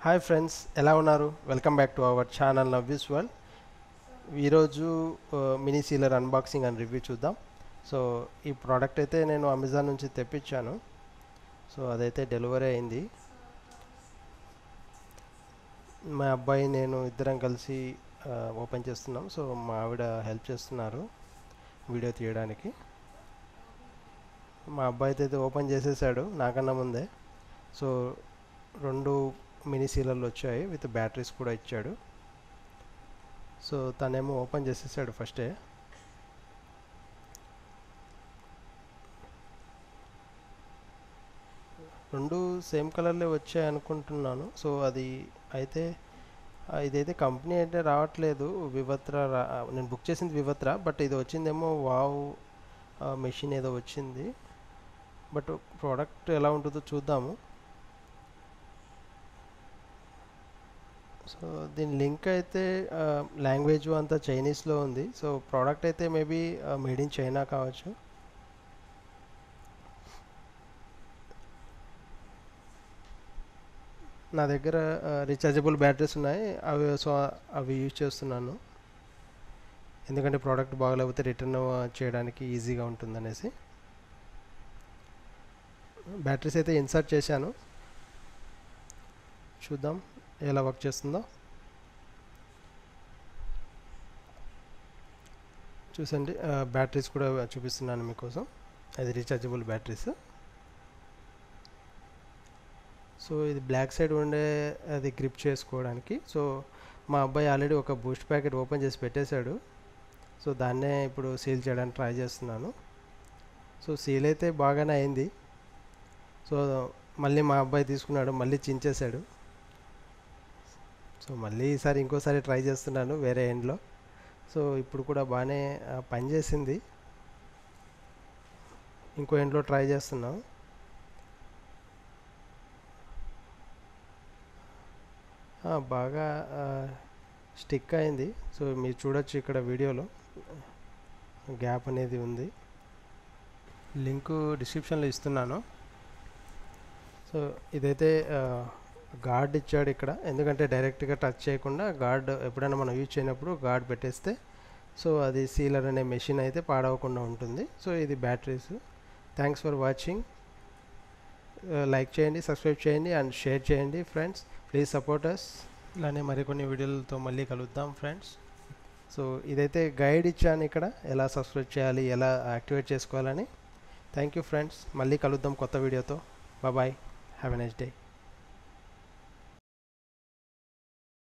Hi friends, ఎలా ఉన్నారు? Welcome back to our channel నవ్యూస్ వరల్డ్. ఈరోజు mini sealer unboxing and review చూద్దాం. సో ఈ ప్రోడక్ట్ అయితే నేను అమెజాన్ నుంచి తెప్పించాను. సో అదైతే డెలివరీ అయింది. మా అబ్బాయి నేను ఇద్దరం కలిసి ఓపెన్ చేస్తున్నాం. సో మా ఆవిడ హెల్ప్ చేస్తున్నారు వీడియో తీయడానికి. మా అబ్బాయి అయితే ఓపెన్ చేసేసాడు నాకన్నా ముందే. సో 2 మినీ సీలర్లు వచ్చాయి, విత్ బ్యాటరీస్ కూడా ఇచ్చాడు. సో తనేమో ఓపెన్ చేసేసాడు ఫస్టే. రెండు సేమ్ కలర్లే వచ్చాయి అనుకుంటున్నాను. సో అది అయితే ఇదైతే కంపెనీ అయితే రావట్లేదు, వివత్రా నేను బుక్ చేసింది వివత్రా, బట్ ఇది వచ్చిందేమో వావ్ మెషిన్ ఏదో వచ్చింది. బట్ ప్రోడక్ట్ ఎలా ఉంటుందో చూద్దాము. సో దీని లింక్ అయితే లాంగ్వేజ్ అంతా చైనీస్లో ఉంది. సో ప్రోడక్ట్ అయితే మేబీ మేడ్ ఇన్ చైనా కావచ్చు. నా దగ్గర రీఛార్జబుల్ బ్యాటరీస్ ఉన్నాయి, అవి యూజ్ చేస్తున్నాను. ఎందుకంటే ప్రోడక్ట్ బాగలేకపోతే రిటర్న్ చేయడానికి ఈజీగా ఉంటుందనేసి. బ్యాటరీస్ అయితే ఇన్సర్ట్ చేశాను, చూద్దాం ఎలా వర్క్ చేస్తుందో. చూసండి, బ్యాటరీస్ కూడా చూపిస్తున్నాను మీకోసం. అది రీఛార్జబుల్ బ్యాటరీస్. సో ఇది బ్లాక్ సైడ్ ఉండే అది గ్రిప్ చేసుకోవడానికి. సో మా అబ్బాయి ఆల్రెడీ ఒక బూస్ట్ ప్యాకెట్ ఓపెన్ చేసి పెట్టేశాడు. సో దాన్నే ఇప్పుడు సీల్ చేయడానికి ట్రై చేస్తున్నాను. సో సీల్ అయితే బాగానే అయింది. సో మళ్ళీ మా అబ్బాయి తీసుకున్నాడు, మళ్ళీ చించేశాడు. సో మళ్ళీ ఈసారి ఇంకోసారి ట్రై చేస్తున్నాను వేరే ఎండ్లో. సో ఇప్పుడు కూడా బాగానే పనిచేసింది. ఇంకో ఎండ్లో ట్రై చేస్తున్నాం. బాగా స్టిక్ అయింది. సో మీరు చూడొచ్చు ఇక్కడ వీడియోలో గ్యాప్ అనేది ఉంది. లింకు డిస్క్రిప్షన్లో ఇస్తున్నాను. సో ఇదైతే గార్డ్ ఇచ్చాడు ఇక్కడ, ఎందుకంటే డైరెక్ట్గా టచ్ చేయకుండా గార్డ్ ఎప్పుడైనా మనం యూజ్ చేయనప్పుడు గార్డ్ పెట్టేస్తే సో అది సీలర్ అనే మెషిన్ అయితే పాడవకుండా ఉంటుంది. సో ఇది batteries. Thanks for watching. Like చేయండి, సబ్స్క్రైబ్ చేయండి అండ్ షేర్ చేయండి ఫ్రెండ్స్. Please support us. ఇలానే మరికొన్ని వీడియోలతో మళ్ళీ కలుద్దాం ఫ్రెండ్స్. సో ఇదైతే గైడ్ ఇచ్చాను ఇక్కడ, ఎలా సబ్స్క్రైబ్ చేయాలి, ఎలా యాక్టివేట్ చేసుకోవాలని. థ్యాంక్ యూ ఫ్రెండ్స్, మళ్ళీ కలుద్దాం కొత్త వీడియోతో. Bye, have a nice day.